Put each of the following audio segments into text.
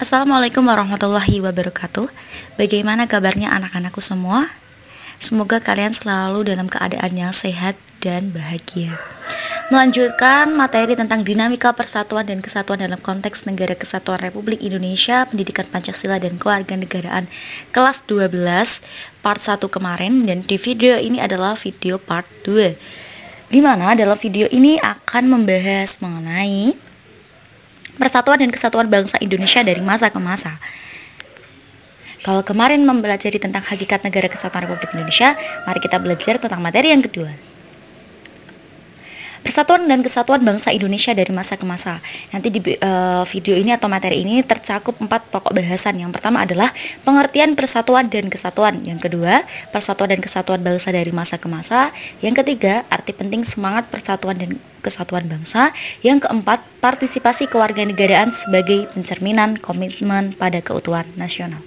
Assalamualaikum warahmatullahi wabarakatuh. Bagaimana kabarnya anak-anakku semua? Semoga kalian selalu dalam keadaan yang sehat dan bahagia. Melanjutkan materi tentang dinamika persatuan dan kesatuan dalam konteks Negara Kesatuan Republik Indonesia, Pendidikan Pancasila dan Kewarganegaraan kelas 12 part 1 kemarin, dan di video ini adalah video part 2, di mana dalam video ini akan membahas mengenai persatuan dan kesatuan bangsa Indonesia dari masa ke masa. Kalau kemarin mempelajari tentang hakikat Negara Kesatuan Republik Indonesia, mari kita belajar tentang materi yang kedua. Persatuan dan kesatuan bangsa Indonesia dari masa ke masa. Nanti di video ini atau materi ini tercakup 4 pokok bahasan. Yang pertama adalah pengertian persatuan dan kesatuan. Yang kedua, persatuan dan kesatuan bangsa dari masa ke masa. Yang ketiga, arti penting semangat persatuan dan kesatuan bangsa. Yang keempat, partisipasi kewarganegaraan sebagai pencerminan komitmen pada keutuhan nasional.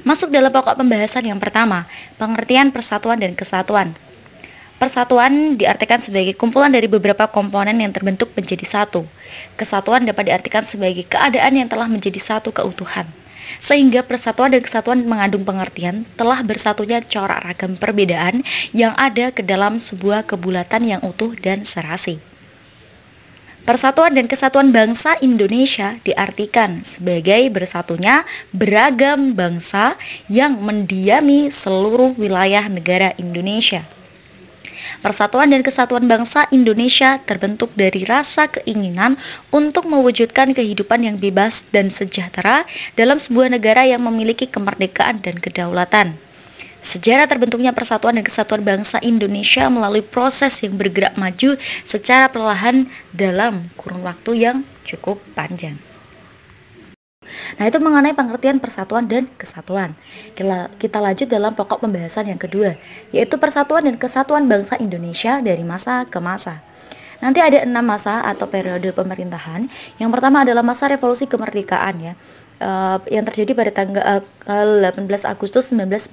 Masuk dalam pokok pembahasan yang pertama, pengertian persatuan dan kesatuan. Persatuan diartikan sebagai kumpulan dari beberapa komponen yang terbentuk menjadi satu. Kesatuan dapat diartikan sebagai keadaan yang telah menjadi satu keutuhan. Sehingga persatuan dan kesatuan mengandung pengertian telah bersatunya corak ragam perbedaan yang ada ke dalam sebuah kebulatan yang utuh dan serasi. Persatuan dan kesatuan bangsa Indonesia diartikan sebagai bersatunya beragam bangsa yang mendiami seluruh wilayah negara Indonesia. Persatuan dan kesatuan bangsa Indonesia terbentuk dari rasa keinginan untuk mewujudkan kehidupan yang bebas dan sejahtera dalam sebuah negara yang memiliki kemerdekaan dan kedaulatan. Sejarah terbentuknya persatuan dan kesatuan bangsa Indonesia melalui proses yang bergerak maju secara perlahan dalam kurun waktu yang cukup panjang. Nah, itu mengenai pengertian persatuan dan kesatuan. Kita lanjut dalam pokok pembahasan yang kedua, yaitu persatuan dan kesatuan bangsa Indonesia dari masa ke masa. Nanti ada 6 masa atau periode pemerintahan. Yang pertama adalah masa revolusi kemerdekaan ya, yang terjadi pada tanggal 18 Agustus 1945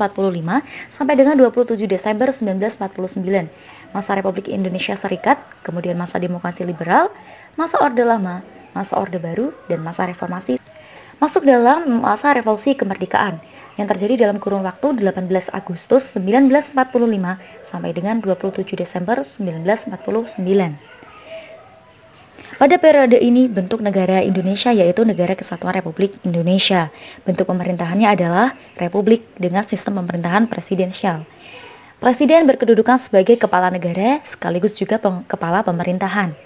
sampai dengan 27 Desember 1949. Masa Republik Indonesia Serikat, kemudian masa demokrasi liberal, masa Orde Lama, masa Orde Baru, dan masa reformasi. Masuk dalam masa revolusi kemerdekaan yang terjadi dalam kurun waktu 18 Agustus 1945 sampai dengan 27 Desember 1949. Pada periode ini bentuk negara Indonesia yaitu Negara Kesatuan Republik Indonesia. Bentuk pemerintahannya adalah republik dengan sistem pemerintahan presidensial. Presiden berkedudukan sebagai kepala negara sekaligus juga kepala pemerintahan.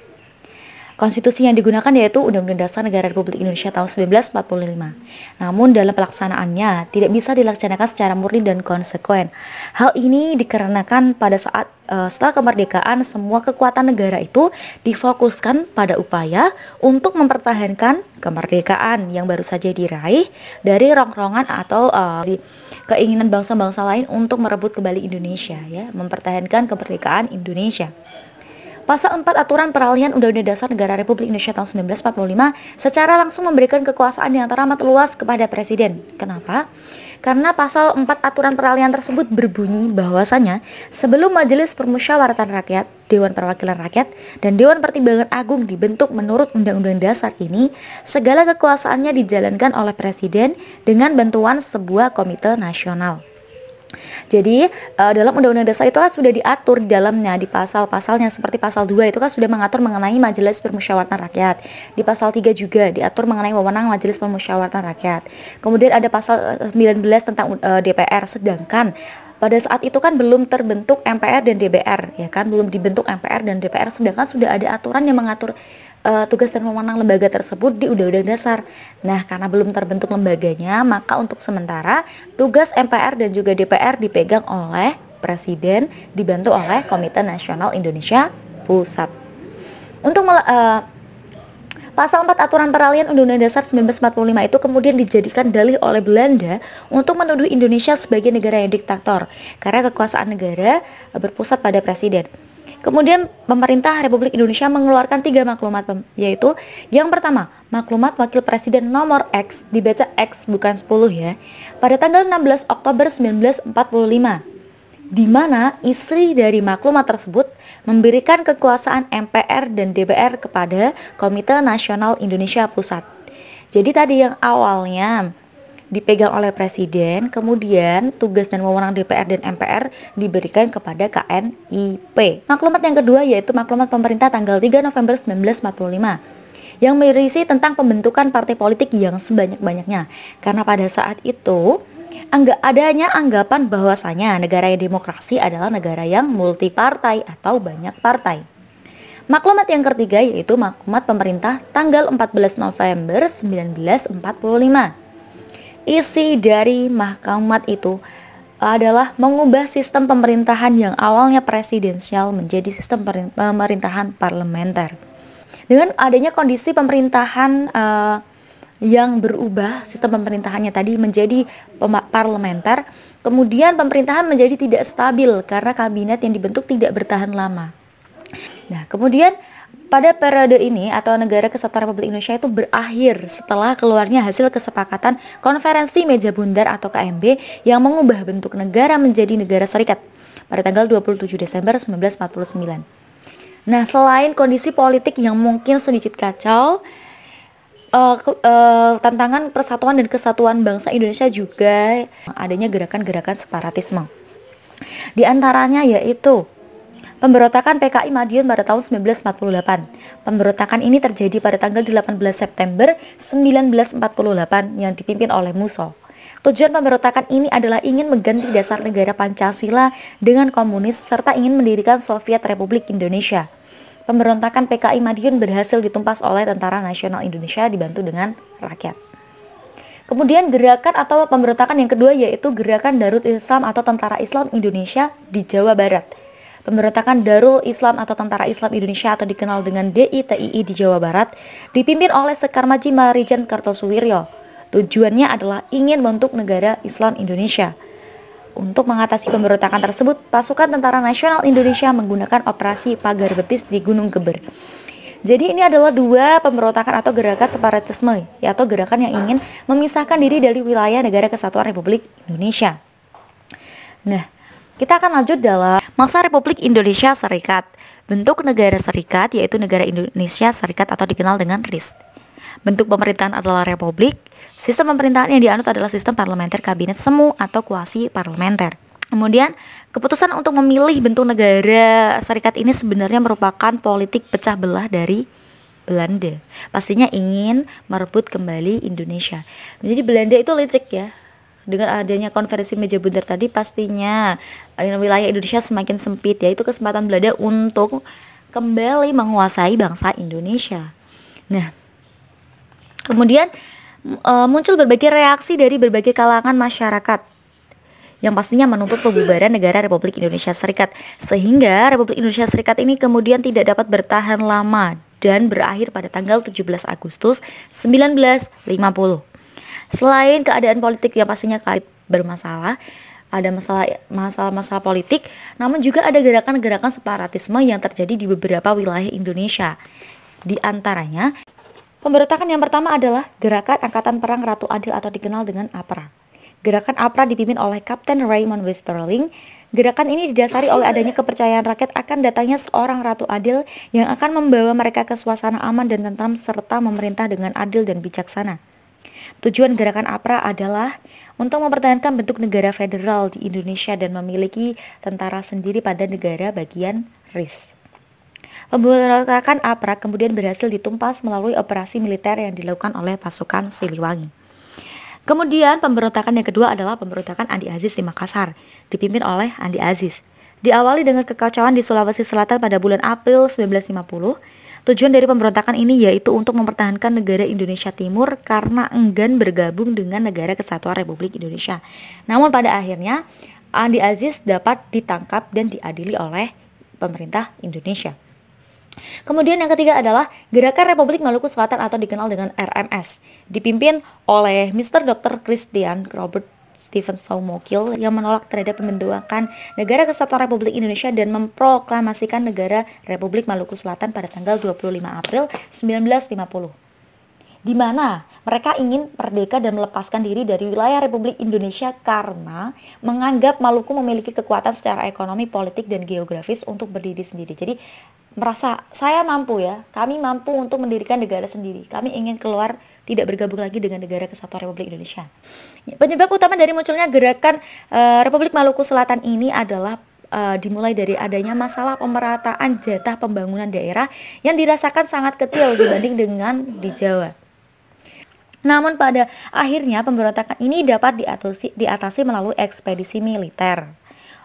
Konstitusi yang digunakan yaitu Undang-Undang Dasar Negara Republik Indonesia tahun 1945. Namun dalam pelaksanaannya tidak bisa dilaksanakan secara murni dan konsekuen. Hal ini dikarenakan pada saat setelah kemerdekaan semua kekuatan negara itu difokuskan pada upaya untuk mempertahankan kemerdekaan yang baru saja diraih dari rongrongan atau keinginan bangsa-bangsa lain untuk merebut kembali Indonesia ya, mempertahankan kemerdekaan Indonesia. Pasal 4 Aturan Peralihan Undang-Undang Dasar Negara Republik Indonesia tahun 1945 secara langsung memberikan kekuasaan yang teramat luas kepada Presiden. Kenapa? Karena pasal 4 Aturan Peralihan tersebut berbunyi bahwasanya sebelum Majelis Permusyawaratan Rakyat, Dewan Perwakilan Rakyat, dan Dewan Pertimbangan Agung dibentuk menurut Undang-Undang Dasar ini, segala kekuasaannya dijalankan oleh Presiden dengan bantuan sebuah komite nasional. Jadi dalam Undang-Undang Dasar itu kan sudah diatur di dalamnya di pasal-pasalnya, seperti pasal 2 itu kan sudah mengatur mengenai Majelis Permusyawaratan Rakyat. Di pasal 3 juga diatur mengenai wewenang Majelis Permusyawaratan Rakyat. Kemudian ada pasal 19 tentang DPR, sedangkan pada saat itu kan belum terbentuk MPR dan DPR ya kan, belum dibentuk MPR dan DPR, sedangkan sudah ada aturan yang mengatur tugas dan wewenang lembaga tersebut di Undang-Undang Dasar. Nah, karena belum terbentuk lembaganya, maka untuk sementara tugas MPR dan juga DPR dipegang oleh Presiden dibantu oleh Komite Nasional Indonesia Pusat. Untuk Pasal 4 Aturan Peralihan Undang-Undang Dasar 1945 itu kemudian dijadikan dalih oleh Belanda untuk menuduh Indonesia sebagai negara yang diktator karena kekuasaan negara berpusat pada Presiden. Kemudian pemerintah Republik Indonesia mengeluarkan 3 maklumat, yaitu yang pertama, maklumat Wakil Presiden nomor X, dibaca X bukan 10 ya, pada tanggal 16 Oktober 1945, di mana istri dari maklumat tersebut memberikan kekuasaan MPR dan DPR kepada Komite Nasional Indonesia Pusat. Jadi tadi yang awalnya dipegang oleh presiden, kemudian tugas dan wewenang DPR dan MPR diberikan kepada KNIP. Maklumat yang kedua yaitu maklumat pemerintah tanggal 3 November 1945 yang berisi tentang pembentukan partai politik yang sebanyak-banyaknya. Karena pada saat itu adanya anggapan bahwasanya negara yang demokrasi adalah negara yang multipartai atau banyak partai. Maklumat yang ketiga yaitu maklumat pemerintah tanggal 14 November 1945. Isi dari maklumat itu adalah mengubah sistem pemerintahan yang awalnya presidensial menjadi sistem pemerintahan parlementer. Dengan adanya kondisi pemerintahan yang berubah, sistem pemerintahannya tadi menjadi parlementer, kemudian pemerintahan menjadi tidak stabil karena kabinet yang dibentuk tidak bertahan lama. Nah, kemudian pada periode ini atau Negara Kesatuan Republik Indonesia itu berakhir setelah keluarnya hasil kesepakatan Konferensi Meja Bundar atau KMB yang mengubah bentuk negara menjadi negara serikat pada tanggal 27 Desember 1949. Nah, selain kondisi politik yang mungkin sedikit kacau, tantangan persatuan dan kesatuan bangsa Indonesia juga adanya gerakan-gerakan separatisme. Di antaranya yaitu pemberontakan PKI Madiun pada tahun 1948. Pemberontakan ini terjadi pada tanggal 18 September 1948 yang dipimpin oleh Musso. Tujuan pemberontakan ini adalah ingin mengganti dasar negara Pancasila dengan komunis serta ingin mendirikan Soviet Republik Indonesia. Pemberontakan PKI Madiun berhasil ditumpas oleh Tentara Nasional Indonesia dibantu dengan rakyat. Kemudian gerakan atau pemberontakan yang kedua yaitu Gerakan Darul Islam atau Tentara Islam Indonesia di Jawa Barat. Pemberontakan Darul Islam atau Tentara Islam Indonesia atau dikenal dengan DITII di Jawa Barat dipimpin oleh Sekar Maji Marijan Kartosuwiryo. Tujuannya adalah ingin membentuk negara Islam Indonesia. Untuk mengatasi pemberontakan tersebut, pasukan Tentara Nasional Indonesia menggunakan operasi Pagar Betis di Gunung Geber. Jadi ini adalah dua pemberontakan atau gerakan separatisme, yaitu gerakan yang ingin memisahkan diri dari wilayah Negara Kesatuan Republik Indonesia. Nah, kita akan lanjut dalam masa Republik Indonesia Serikat. Bentuk negara serikat yaitu Negara Indonesia Serikat atau dikenal dengan RIS. Bentuk pemerintahan adalah republik. Sistem pemerintahan yang dianut adalah sistem parlementer kabinet semu atau kuasi parlementer. Kemudian, keputusan untuk memilih bentuk negara serikat ini sebenarnya merupakan politik pecah belah dari Belanda. Pastinya ingin merebut kembali Indonesia. Jadi Belanda itu licik ya. Dengan adanya konferensi meja bundar tadi pastinya wilayah Indonesia semakin sempit, yaitu kesempatan Belanda untuk kembali menguasai bangsa Indonesia. Nah, kemudian muncul berbagai reaksi dari berbagai kalangan masyarakat yang pastinya menuntut pembubaran negara Republik Indonesia Serikat, sehingga Republik Indonesia Serikat ini kemudian tidak dapat bertahan lama dan berakhir pada tanggal 17 Agustus 1950. Selain keadaan politik yang pastinya bermasalah, ada masalah politik, namun juga ada gerakan-gerakan separatisme yang terjadi di beberapa wilayah Indonesia. Di antaranya, pemberontakan yang pertama adalah Gerakan Angkatan Perang Ratu Adil atau dikenal dengan APRA. Gerakan APRA dipimpin oleh Kapten Raymond Westerling. Gerakan ini didasari oleh adanya kepercayaan rakyat akan datangnya seorang Ratu Adil yang akan membawa mereka ke suasana aman dan tentram serta memerintah dengan adil dan bijaksana. Tujuan gerakan APRA adalah untuk mempertahankan bentuk negara federal di Indonesia dan memiliki tentara sendiri pada negara bagian RIS. Pemberontakan APRA kemudian berhasil ditumpas melalui operasi militer yang dilakukan oleh pasukan Siliwangi. Kemudian pemberontakan yang kedua adalah pemberontakan Andi Aziz di Makassar, dipimpin oleh Andi Aziz. Diawali dengan kekacauan di Sulawesi Selatan pada bulan April 1950. Tujuan dari pemberontakan ini yaitu untuk mempertahankan negara Indonesia Timur karena enggan bergabung dengan Negara Kesatuan Republik Indonesia. Namun pada akhirnya Andi Aziz dapat ditangkap dan diadili oleh pemerintah Indonesia. Kemudian yang ketiga adalah Gerakan Republik Maluku Selatan atau dikenal dengan RMS, dipimpin oleh Mr. Dr. Christian Robert Stephen Soumokil yang menolak terhadap pembentukan Negara Kesatuan Republik Indonesia dan memproklamasikan Negara Republik Maluku Selatan pada tanggal 25 April 1950. Di mana mereka ingin merdeka dan melepaskan diri dari wilayah Republik Indonesia karena menganggap Maluku memiliki kekuatan secara ekonomi, politik, dan geografis untuk berdiri sendiri. Jadi merasa saya mampu ya, kami mampu untuk mendirikan negara sendiri. Kami ingin keluar, tidak bergabung lagi dengan Negara Kesatuan Republik Indonesia. Penyebab utama dari munculnya gerakan Republik Maluku Selatan ini adalah dimulai dari adanya masalah pemerataan jatah pembangunan daerah yang dirasakan sangat kecil dibanding dengan di Jawa. Namun pada akhirnya pemberontakan ini dapat diatasi melalui ekspedisi militer.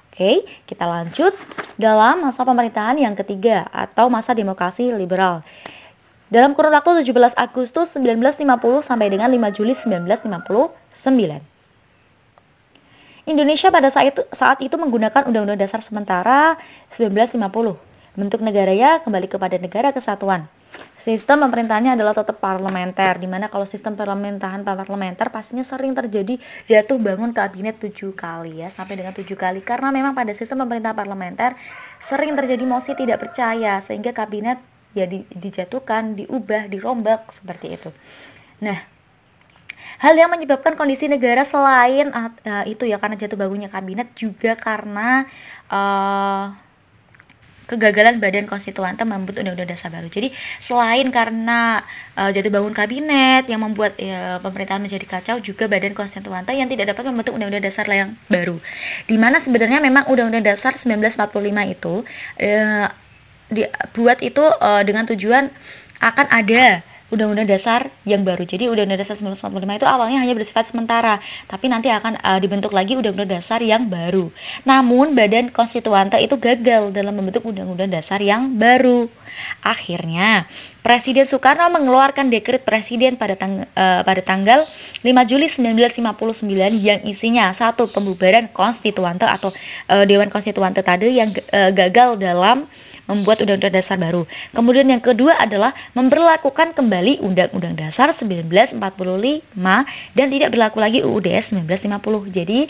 Oke, kita lanjut dalam masa pemerintahan yang ketiga atau masa demokrasi liberal. Dalam kurun waktu 17 Agustus 1950 sampai dengan 5 Juli 1959. Indonesia pada saat itu menggunakan Undang-Undang Dasar Sementara 1950. Bentuk negaranya kembali kepada negara kesatuan. Sistem pemerintahannya adalah tetap parlementer, dimana kalau sistem pemerintahan parlementer pastinya sering terjadi jatuh bangun kabinet 7 kali ya, sampai dengan 7 kali, karena memang pada sistem pemerintahan parlementer sering terjadi mosi tidak percaya sehingga kabinet ya dijatuhkan, diubah, dirombak seperti itu. Nah, hal yang menyebabkan kondisi negara selain itu ya karena jatuh bangunnya kabinet juga karena kegagalan Badan Konstituante membentuk Undang-Undang Dasar baru. Jadi selain karena jatuh bangun kabinet yang membuat pemerintahan menjadi kacau, juga Badan Konstituante yang tidak dapat membentuk Undang-Undang Dasar yang baru. Dimana sebenarnya memang Undang-Undang Dasar 1945 itu dibuat itu dengan tujuan akan ada Undang-Undang Dasar yang baru. Jadi Undang-Undang Dasar 1945 itu awalnya hanya bersifat sementara, tapi nanti akan dibentuk lagi Undang-Undang Dasar yang baru. Namun Badan Konstituante itu gagal dalam membentuk Undang-Undang Dasar yang baru. Akhirnya Presiden Soekarno mengeluarkan dekret presiden pada tanggal 5 Juli 1959 yang isinya satu, pembubaran konstituante atau Dewan Konstituante tadi yang gagal dalam membuat Undang-Undang Dasar baru. Kemudian yang kedua adalah memberlakukan kembali Undang-Undang Dasar 1945 dan tidak berlaku lagi UUD 1950. Jadi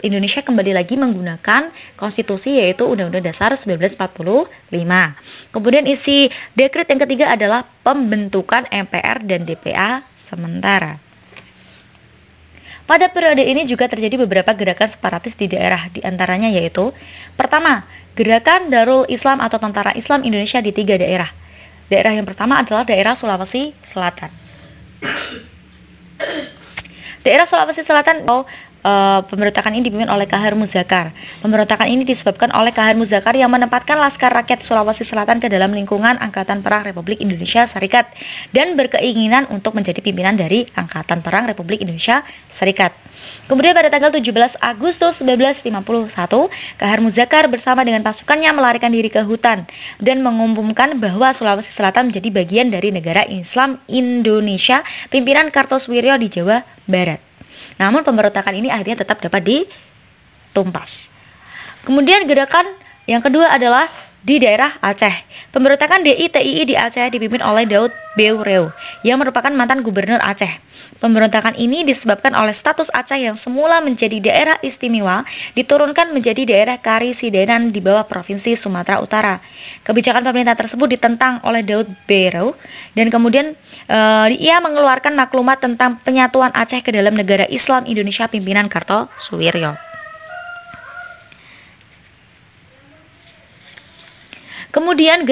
Indonesia kembali lagi menggunakan konstitusi yaitu Undang-Undang Dasar 1945. Kemudian isi dekret yang ketiga adalah pembentukan MPR dan DPA sementara. Pada periode ini juga terjadi beberapa gerakan separatis di daerah, diantaranya yaitu pertama, Gerakan Darul Islam atau Tentara Islam Indonesia di 3 daerah. Daerah yang pertama adalah daerah Sulawesi Selatan. Daerah Sulawesi Selatan pemberontakan ini dipimpin oleh Kahar Muzakar. Pemberontakan ini disebabkan oleh Kahar Muzakar yang menempatkan Laskar Rakyat Sulawesi Selatan ke dalam lingkungan Angkatan Perang Republik Indonesia Serikat dan berkeinginan untuk menjadi pimpinan dari Angkatan Perang Republik Indonesia Serikat. Kemudian pada tanggal 17 Agustus 1951, Kahar Muzakar bersama dengan pasukannya melarikan diri ke hutan dan mengumumkan bahwa Sulawesi Selatan menjadi bagian dari negara Islam Indonesia pimpinan Kartosuwiryo di Jawa Barat. Namun pemberontakan ini akhirnya tetap dapat ditumpas. Kemudian gerakan yang kedua adalah di daerah Aceh. Pemberontakan DITII di Aceh dipimpin oleh Daud Beureu yang merupakan mantan gubernur Aceh. Pemberontakan ini disebabkan oleh status Aceh yang semula menjadi daerah istimewa diturunkan menjadi daerah karisidenan di bawah Provinsi Sumatera Utara. Kebijakan pemerintah tersebut ditentang oleh Daud Beureu dan kemudian ia mengeluarkan maklumat tentang penyatuan Aceh ke dalam negara Islam Indonesia pimpinan Kartosuwiryo. Kemudian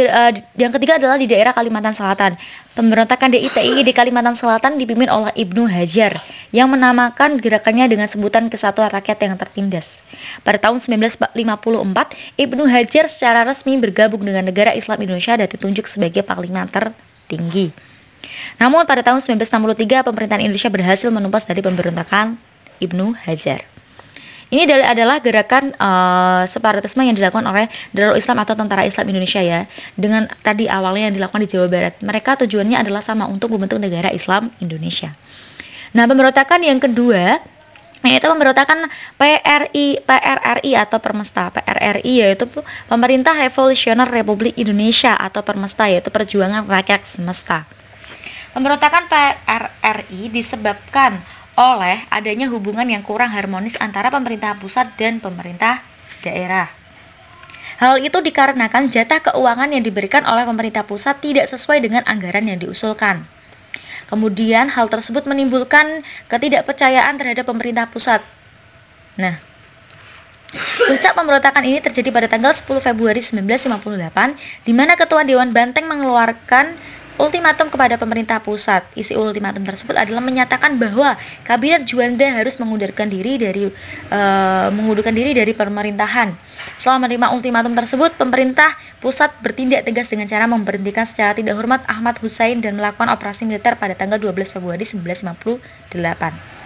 yang ketiga adalah di daerah Kalimantan Selatan. Pemberontakan DITII di Kalimantan Selatan dipimpin oleh Ibnu Hajar yang menamakan gerakannya dengan sebutan Kesatuan Rakyat yang Tertindas. Pada tahun 1954, Ibnu Hajar secara resmi bergabung dengan negara Islam Indonesia dan ditunjuk sebagai panglima tertinggi. Namun pada tahun 1963 pemerintahan Indonesia berhasil menumpas dari pemberontakan Ibnu Hajar. Ini adalah gerakan separatisme yang dilakukan oleh Darul Islam atau Tentara Islam Indonesia ya. Dengan tadi awalnya yang dilakukan di Jawa Barat. Mereka tujuannya adalah sama, untuk membentuk negara Islam Indonesia. Nah, pemberontakan yang kedua yaitu pemberontakan PRRI atau Permesta. PRRI yaitu Pemerintah Revolusioner Republik Indonesia atau Permesta, yaitu Perjuangan Rakyat Semesta. Pemberontakan PRRI disebabkan oleh adanya hubungan yang kurang harmonis antara pemerintah pusat dan pemerintah daerah. Hal itu dikarenakan jatah keuangan yang diberikan oleh pemerintah pusat tidak sesuai dengan anggaran yang diusulkan. Kemudian hal tersebut menimbulkan ketidakpercayaan terhadap pemerintah pusat. Nah, Puncak pemberontakan ini terjadi pada tanggal 10 Februari 1958, di mana Ketua Dewan Banteng mengeluarkan ultimatum kepada pemerintah pusat. Isi ultimatum tersebut adalah menyatakan bahwa Kabinet Juanda harus mengundurkan diri dari pemerintahan. Setelah menerima ultimatum tersebut, pemerintah pusat bertindak tegas dengan cara memberhentikan secara tidak hormat Ahmad Hussein dan melakukan operasi militer pada tanggal 12 Februari 1958.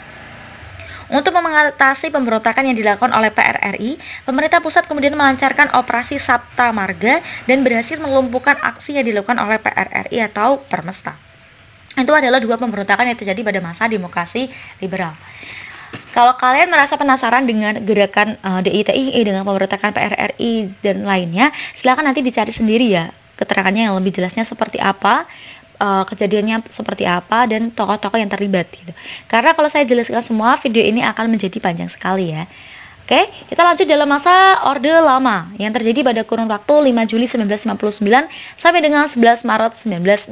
Untuk mengatasi pemberontakan yang dilakukan oleh PRRI, pemerintah pusat kemudian melancarkan operasi Sapta Marga dan berhasil melumpuhkan aksi yang dilakukan oleh PRRI atau Permesta. Itu adalah dua pemberontakan yang terjadi pada masa demokrasi liberal. Kalau kalian merasa penasaran dengan gerakan DITII, dengan pemberontakan PRRI dan lainnya, silakan nanti dicari sendiri ya keterangannya yang lebih jelasnya seperti apa, kejadiannya seperti apa, dan tokoh-tokoh yang terlibat gitu. Karena kalau saya jelaskan semua, video ini akan menjadi panjang sekali ya. Oke, kita lanjut dalam masa Orde Lama yang terjadi pada kurun waktu 5 Juli 1999 sampai dengan 11 Maret 1966.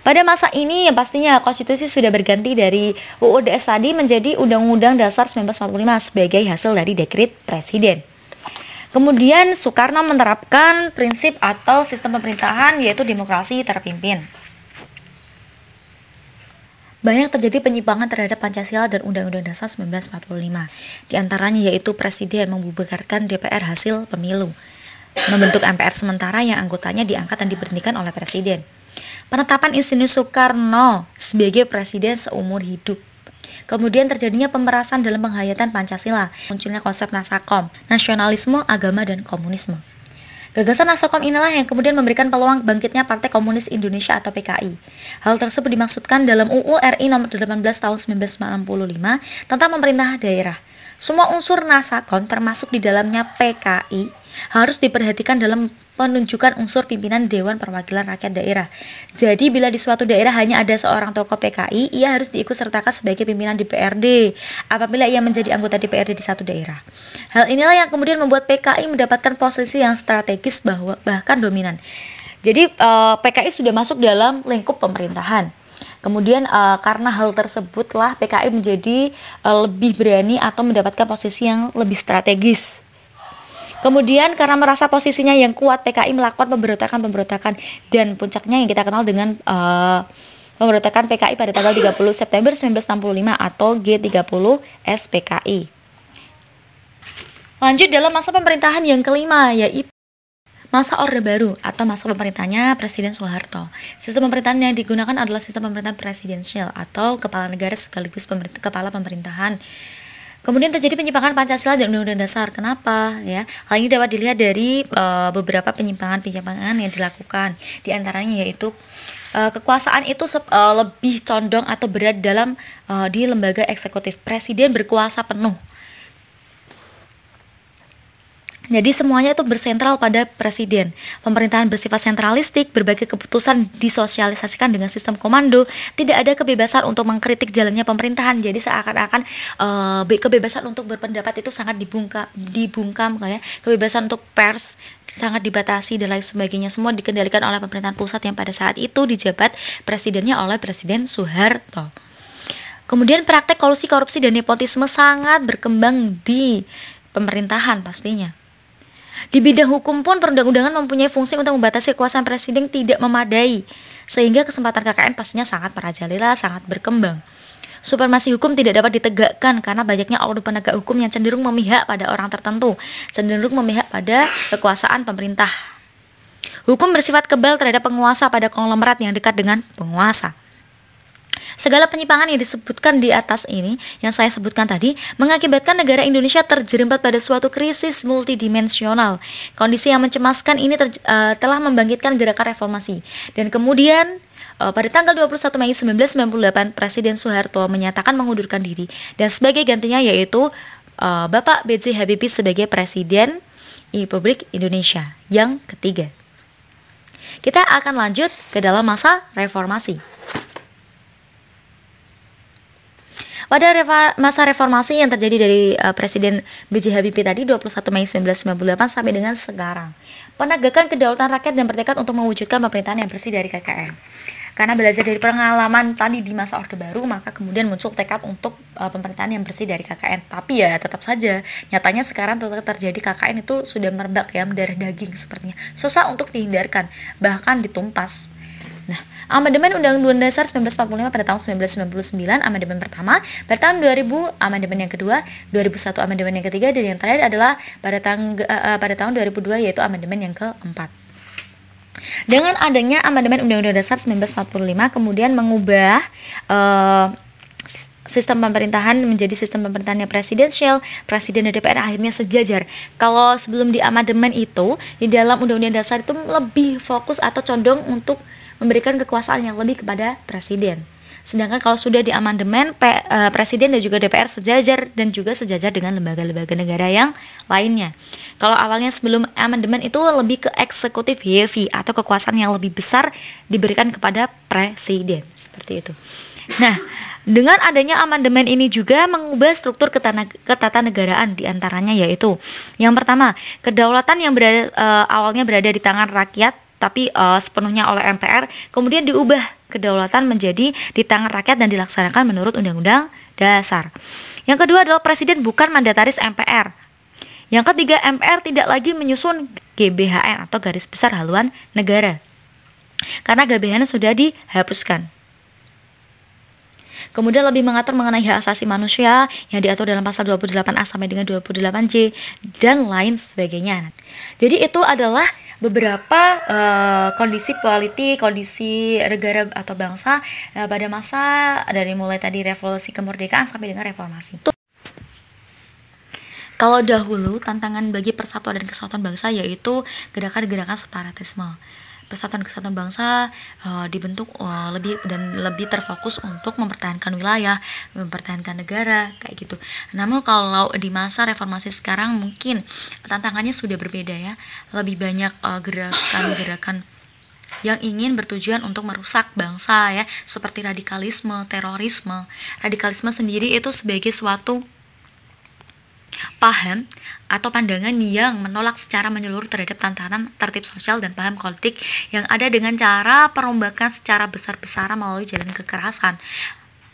Pada masa ini yang pastinya konstitusi sudah berganti dari UUDS tadi menjadi Undang-Undang Dasar 1945 sebagai hasil dari dekret presiden. Kemudian Soekarno menerapkan prinsip atau sistem pemerintahan yaitu demokrasi terpimpin. Banyak terjadi penyimpangan terhadap Pancasila dan Undang-Undang Dasar 1945. Di antaranya yaitu Presiden membubarkan DPR hasil pemilu, membentuk MPR sementara yang anggotanya diangkat dan diberhentikan oleh Presiden. Penetapan Insinyur Soekarno sebagai Presiden seumur hidup. Kemudian terjadinya pemerasan dalam penghayatan Pancasila, munculnya konsep Nasakom, nasionalisme, agama, dan komunisme. Gagasan Nasakom inilah yang kemudian memberikan peluang bangkitnya Partai Komunis Indonesia atau PKI. Hal tersebut dimaksudkan dalam UU RI nomor 18 tahun 1995 tentang pemerintah daerah. Semua unsur Nasakom termasuk di dalamnya PKI harus diperhatikan dalam penunjukan unsur pimpinan Dewan Perwakilan Rakyat Daerah. Jadi bila di suatu daerah hanya ada seorang tokoh PKI, ia harus diikutsertakan sebagai pimpinan DPRD apabila ia menjadi anggota DPRD di satu daerah. Hal inilah yang kemudian membuat PKI mendapatkan posisi yang strategis bahkan dominan. Jadi PKI sudah masuk dalam lingkup pemerintahan. Kemudian karena hal tersebutlah PKI menjadi lebih berani atau mendapatkan posisi yang lebih strategis. Kemudian karena merasa posisinya yang kuat, PKI melakukan pemberontakan dan puncaknya yang kita kenal dengan pemberontakan PKI pada tanggal 30 September 1965 atau G30 SPKI. Lanjut dalam masa pemerintahan yang kelima, yaitu masa Orde Baru atau masa pemerintahannya Presiden Soeharto. Sistem pemerintahan yang digunakan adalah sistem pemerintahan presidensial atau kepala negara sekaligus kepala pemerintahan. Kemudian terjadi penyimpangan Pancasila dan Undang-Undang Dasar. Kenapa? Ya, hal ini dapat dilihat dari beberapa penyimpangan yang dilakukan. Di antaranya yaitu kekuasaan itu lebih condong atau berat dalam di lembaga eksekutif. Presiden berkuasa penuh. Jadi semuanya itu bersentral pada presiden. Pemerintahan bersifat sentralistik, berbagai keputusan disosialisasikan dengan sistem komando, tidak ada kebebasan untuk mengkritik jalannya pemerintahan. Jadi seakan-akan kebebasan untuk berpendapat itu sangat dibungkam kayak kebebasan untuk pers sangat dibatasi dan lain sebagainya. Semua dikendalikan oleh pemerintahan pusat yang pada saat itu dijabat presidennya oleh Presiden Soeharto. Kemudian praktek kolusi, korupsi, dan nepotisme sangat berkembang di pemerintahan pastinya. Di bidang hukum pun perundang-undangan mempunyai fungsi untuk membatasi kekuasaan presiden tidak memadai, sehingga kesempatan KKN pastinya sangat merajalela, sangat berkembang. Supremasi hukum tidak dapat ditegakkan karena banyaknya oknum penegak hukum yang cenderung memihak pada orang tertentu, cenderung memihak pada kekuasaan pemerintah. Hukum bersifat kebal terhadap penguasa pada konglomerat yang dekat dengan penguasa. Segala penyimpangan yang disebutkan di atas ini, yang saya sebutkan tadi, mengakibatkan negara Indonesia terjerembab pada suatu krisis multidimensional. Kondisi yang mencemaskan ini telah membangkitkan gerakan reformasi. Dan kemudian pada tanggal 21 Mei 1998, Presiden Soeharto menyatakan mengundurkan diri. Dan sebagai gantinya yaitu Bapak B.J. Habibie sebagai Presiden Republik Indonesia yang ketiga. Kita akan lanjut ke dalam masa reformasi. Pada masa reformasi yang terjadi dari Presiden B.J. Habibie tadi 21 Mei 1998 sampai dengan sekarang, penegakan kedaulatan rakyat dan bertekad untuk mewujudkan pemerintahan yang bersih dari KKN. Karena belajar dari pengalaman tadi di masa Orde Baru, maka kemudian muncul tekad untuk pemerintahan yang bersih dari KKN. Tapi ya tetap saja, nyatanya sekarang tetap terjadi KKN itu sudah merebak ya, mendarah daging sepertinya. Susah untuk dihindarkan, bahkan ditumpas. Nah, Amandemen Undang-Undang Dasar 1945 pada tahun 1999, amandemen pertama, pada tahun 2000, amandemen yang kedua, 2001 amandemen yang ketiga, dan yang terakhir adalah pada tahun 2002 yaitu amandemen yang keempat. Dengan adanya amandemen Undang-Undang Dasar 1945 kemudian mengubah sistem pemerintahan menjadi sistem pemerintahan yang presidensial, presiden dan DPR akhirnya sejajar. Kalau sebelum di amandemen itu, di dalam Undang-Undang Dasar itu lebih fokus atau condong untuk memberikan kekuasaan yang lebih kepada presiden. Sedangkan kalau sudah di amandemen, presiden dan juga DPR sejajar dan juga sejajar dengan lembaga-lembaga negara yang lainnya. Kalau awalnya sebelum amandemen itu lebih ke eksekutif heavy atau kekuasaan yang lebih besar diberikan kepada presiden, seperti itu. Nah, dengan adanya amandemen ini juga mengubah struktur ketatanegaraan diantaranya yaitu yang pertama, kedaulatan yang awalnya berada di tangan rakyat tapi sepenuhnya oleh MPR, kemudian diubah kedaulatan menjadi di tangan rakyat dan dilaksanakan menurut Undang-Undang Dasar. Yang kedua adalah presiden bukan mandataris MPR. Yang ketiga, MPR tidak lagi menyusun GBHN atau garis besar haluan negara, karena GBHN sudah dihapuskan. Kemudian lebih mengatur mengenai hak asasi manusia yang diatur dalam pasal 28A sampai dengan 28J dan lain sebagainya. Jadi itu adalah beberapa kondisi kondisi negara atau bangsa pada masa dari mulai tadi revolusi kemerdekaan sampai dengan reformasi. Kalau dahulu tantangan bagi persatuan dan kesatuan bangsa yaitu gerakan-gerakan separatisme. Persatuan Kesatuan Bangsa dibentuk lebih terfokus untuk mempertahankan wilayah, mempertahankan negara, kayak gitu. Namun kalau di masa reformasi sekarang mungkin tantangannya sudah berbeda ya. Lebih banyak gerakan-gerakan yang ingin bertujuan untuk merusak bangsa ya, seperti radikalisme, terorisme. Radikalisme sendiri itu sebagai suatu paham atau pandangan yang menolak secara menyeluruh terhadap tantangan tertib sosial dan paham politik yang ada dengan cara perombakan secara besar-besaran melalui jalan kekerasan.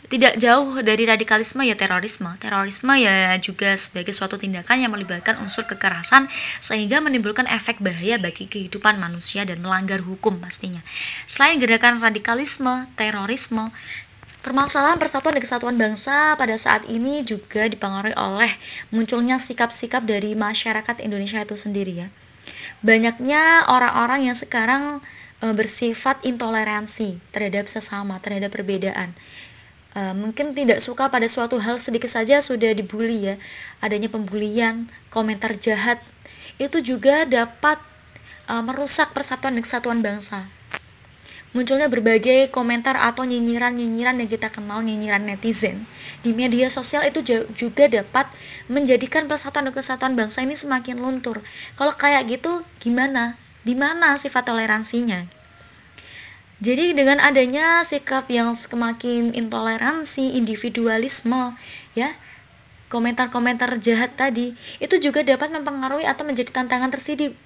Tidak jauh dari radikalisme ya terorisme. Terorisme ya juga sebagai suatu tindakan yang melibatkan unsur kekerasan sehingga menimbulkan efek bahaya bagi kehidupan manusia dan melanggar hukum pastinya. Selain gerakan radikalisme, terorisme, permasalahan persatuan dan kesatuan bangsa pada saat ini juga dipengaruhi oleh munculnya sikap-sikap dari masyarakat Indonesia itu sendiri ya. Banyaknya orang-orang yang sekarang bersifat intoleransi terhadap sesama, terhadap perbedaan. Mungkin tidak suka pada suatu hal sedikit saja sudah dibully ya. Adanya pembulian, komentar jahat itu juga dapat merusak persatuan dan kesatuan bangsa. Munculnya berbagai komentar atau nyinyiran-nyinyiran yang kita kenal, nyinyiran netizen di media sosial itu juga dapat menjadikan persatuan dan kesatuan bangsa ini semakin luntur. Kalau kayak gitu gimana? Di mana sifat toleransinya? Jadi dengan adanya sikap yang semakin intoleransi, individualisme ya, komentar-komentar jahat tadi itu juga dapat mempengaruhi atau menjadi tantangan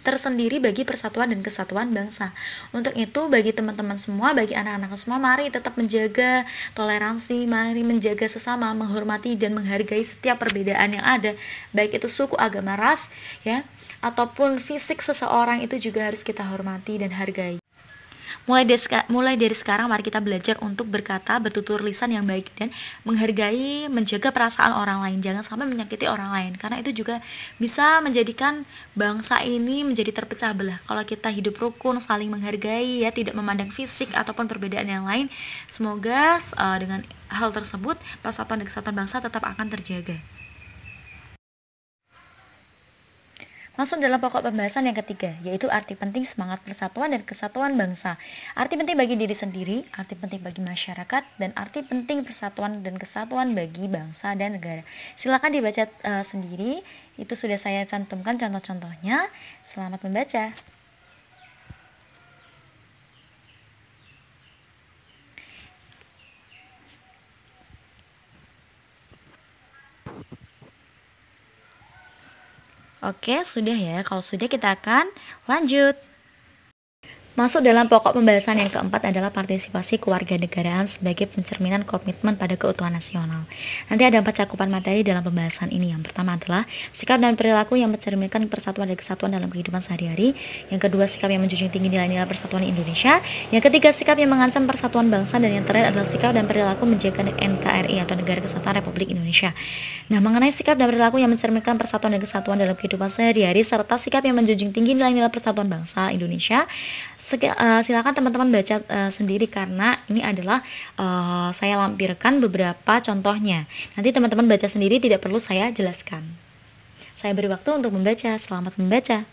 tersendiri bagi persatuan dan kesatuan bangsa. Untuk itu bagi teman-teman semua, bagi anak-anak semua, mari tetap menjaga toleransi, mari menjaga sesama, menghormati dan menghargai setiap perbedaan yang ada, baik itu suku, agama, ras ya, ataupun fisik seseorang itu juga harus kita hormati dan hargai. Mulai dari sekarang mari kita belajar untuk berkata, bertutur lisan yang baik dan menghargai, menjaga perasaan orang lain. Jangan sampai menyakiti orang lain, karena itu juga bisa menjadikan bangsa ini menjadi terpecah belah. Kalau kita hidup rukun, saling menghargai ya, tidak memandang fisik ataupun perbedaan yang lain, semoga dengan hal tersebut persatuan dan kesatuan bangsa tetap akan terjaga. Masuk dalam pokok pembahasan yang ketiga, yaitu arti penting semangat persatuan dan kesatuan bangsa. Arti penting bagi diri sendiri, arti penting bagi masyarakat, dan arti penting persatuan dan kesatuan bagi bangsa dan negara. Silakan dibaca sendiri, itu sudah saya cantumkan contoh-contohnya. Selamat membaca. Oke, sudah ya. Kalau sudah kita akan lanjut. Masuk dalam pokok pembahasan yang keempat adalah partisipasi kewarganegaraan sebagai pencerminan komitmen pada keutuhan nasional. Nanti ada 4 cakupan materi dalam pembahasan ini. Yang pertama adalah sikap dan perilaku yang mencerminkan persatuan dan kesatuan dalam kehidupan sehari-hari. Yang kedua, sikap yang menjunjung tinggi nilai-nilai persatuan Indonesia. Yang ketiga, sikap yang mengancam persatuan bangsa. Dan yang terakhir adalah sikap dan perilaku menjaga NKRI atau Negara Kesatuan Republik Indonesia. Nah, mengenai sikap dan perilaku yang mencerminkan persatuan dan kesatuan dalam kehidupan sehari-hari serta sikap yang menjunjung tinggi nilai-nilai persatuan bangsa Indonesia, silakan teman-teman baca sendiri karena ini adalah saya lampirkan beberapa contohnya. Nanti teman-teman baca sendiri, tidak perlu saya jelaskan. Saya beri waktu untuk membaca. Selamat membaca.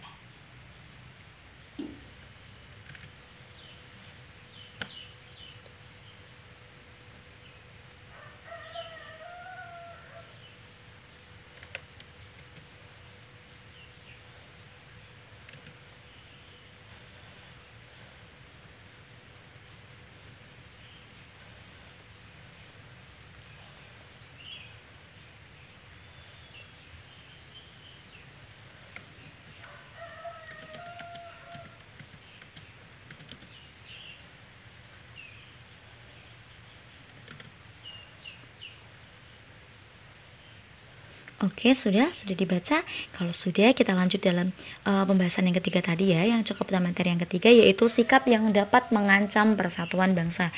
Oke, sudah dibaca. Kalau sudah, kita lanjut dalam pembahasan yang ketiga tadi ya, yang cukup pada materi yang ketiga, yaitu sikap yang dapat mengancam persatuan bangsa.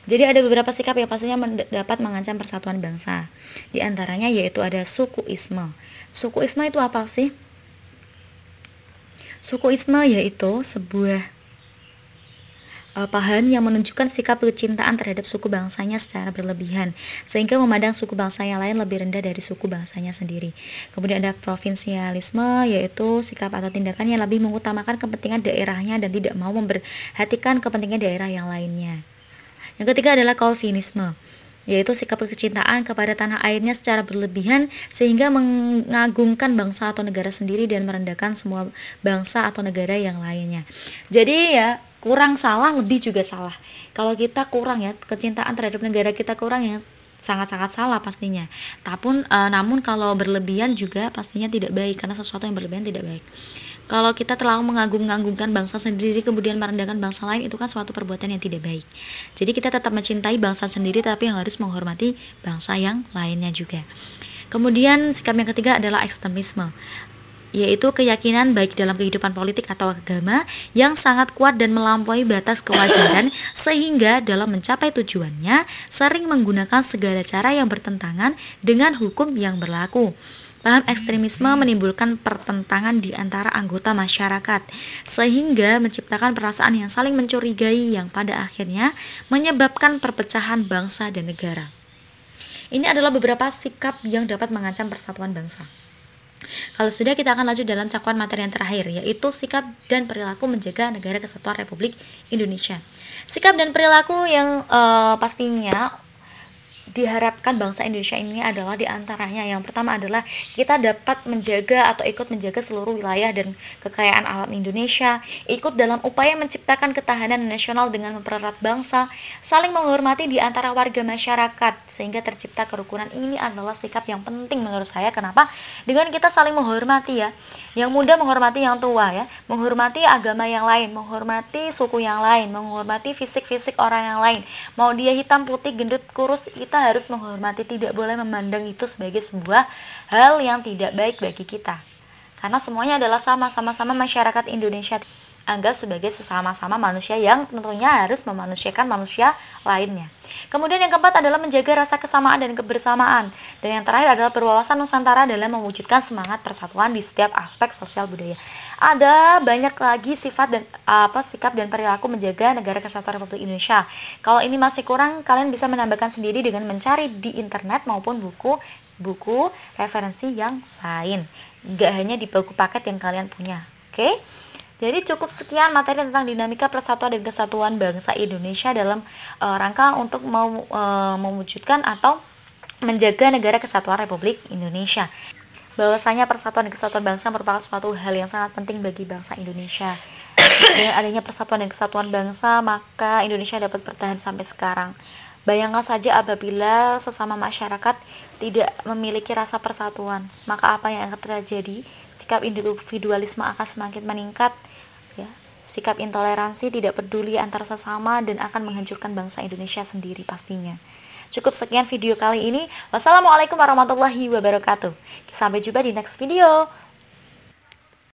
Jadi ada beberapa sikap yang pastinya dapat mengancam persatuan bangsa. Di antaranya yaitu ada sukuisme. Sukuisme itu apa sih? Sukuisme yaitu sebuah paham yang menunjukkan sikap kecintaan terhadap suku bangsanya secara berlebihan sehingga memandang suku bangsa yang lain lebih rendah dari suku bangsanya sendiri. Kemudian ada provinsialisme, yaitu sikap atau tindakan yang lebih mengutamakan kepentingan daerahnya dan tidak mau memperhatikan kepentingan daerah yang lainnya. Yang ketiga adalah calvinisme, yaitu sikap kecintaan kepada tanah airnya secara berlebihan sehingga mengagungkan bangsa atau negara sendiri dan merendahkan semua bangsa atau negara yang lainnya. Jadi ya, kurang salah, lebih juga salah. Kalau kita kurang ya, kecintaan terhadap negara kita kurang ya, sangat-sangat salah pastinya. Namun kalau berlebihan juga pastinya tidak baik, karena sesuatu yang berlebihan tidak baik. Kalau kita terlalu mengagung-agungkan bangsa sendiri kemudian merendahkan bangsa lain, itu kan suatu perbuatan yang tidak baik. Jadi kita tetap mencintai bangsa sendiri tapi yang harus menghormati bangsa yang lainnya juga. Kemudian sikap yang ketiga adalah ekstremisme, yaitu keyakinan baik dalam kehidupan politik atau agama yang sangat kuat dan melampaui batas kewajaran sehingga dalam mencapai tujuannya sering menggunakan segala cara yang bertentangan dengan hukum yang berlaku. Paham ekstremisme menimbulkan pertentangan di antara anggota masyarakat sehingga menciptakan perasaan yang saling mencurigai yang pada akhirnya menyebabkan perpecahan bangsa dan negara. Ini adalah beberapa sikap yang dapat mengancam persatuan bangsa. Kalau sudah, kita akan lanjut dalam cakupan materi yang terakhir, yaitu sikap dan perilaku menjaga Negara Kesatuan Republik Indonesia. Sikap dan perilaku yang pastinya diharapkan bangsa Indonesia ini adalah diantaranya, yang pertama adalah kita dapat menjaga atau ikut menjaga seluruh wilayah dan kekayaan alam Indonesia, ikut dalam upaya menciptakan ketahanan nasional dengan mempererat bangsa, saling menghormati di antara warga masyarakat sehingga tercipta kerukunan. Ini adalah sikap yang penting menurut saya. Kenapa? Dengan kita saling menghormati ya, yang muda menghormati yang tua ya, menghormati agama yang lain, menghormati suku yang lain, menghormati fisik-fisik orang yang lain, mau dia hitam, putih, gendut, kurus, kita harus menghormati, tidak boleh memandang itu sebagai sebuah hal yang tidak baik bagi kita. Karena semuanya adalah sama-sama masyarakat Indonesia, anggap sebagai sesama-sama manusia yang tentunya harus memanusiakan manusia lainnya. Kemudian yang keempat adalah menjaga rasa kesamaan dan kebersamaan. Dan yang terakhir adalah berwawasan Nusantara dalam mewujudkan semangat persatuan di setiap aspek sosial budaya. Ada banyak lagi sikap dan perilaku menjaga Negara Kesatuan Republik Indonesia. Kalau ini masih kurang, kalian bisa menambahkan sendiri dengan mencari di internet maupun buku referensi yang lain. Nggak hanya di buku paket yang kalian punya. Oke? Jadi cukup sekian materi tentang dinamika persatuan dan kesatuan bangsa Indonesia dalam rangka untuk mewujudkan atau menjaga Negara Kesatuan Republik Indonesia. Bahwasanya persatuan dan kesatuan bangsa merupakan suatu hal yang sangat penting bagi bangsa Indonesia. Dengan adanya persatuan dan kesatuan bangsa, maka Indonesia dapat bertahan sampai sekarang. Bayangkan saja apabila sesama masyarakat tidak memiliki rasa persatuan, maka apa yang akan terjadi? Sikap individualisme akan semakin meningkat ya. sikap intoleransi, tidak peduli antar sesama, dan akan menghancurkan bangsa Indonesia sendiri pastinya. Cukup sekian video kali ini. Wassalamualaikum warahmatullahi wabarakatuh. Sampai jumpa di next video.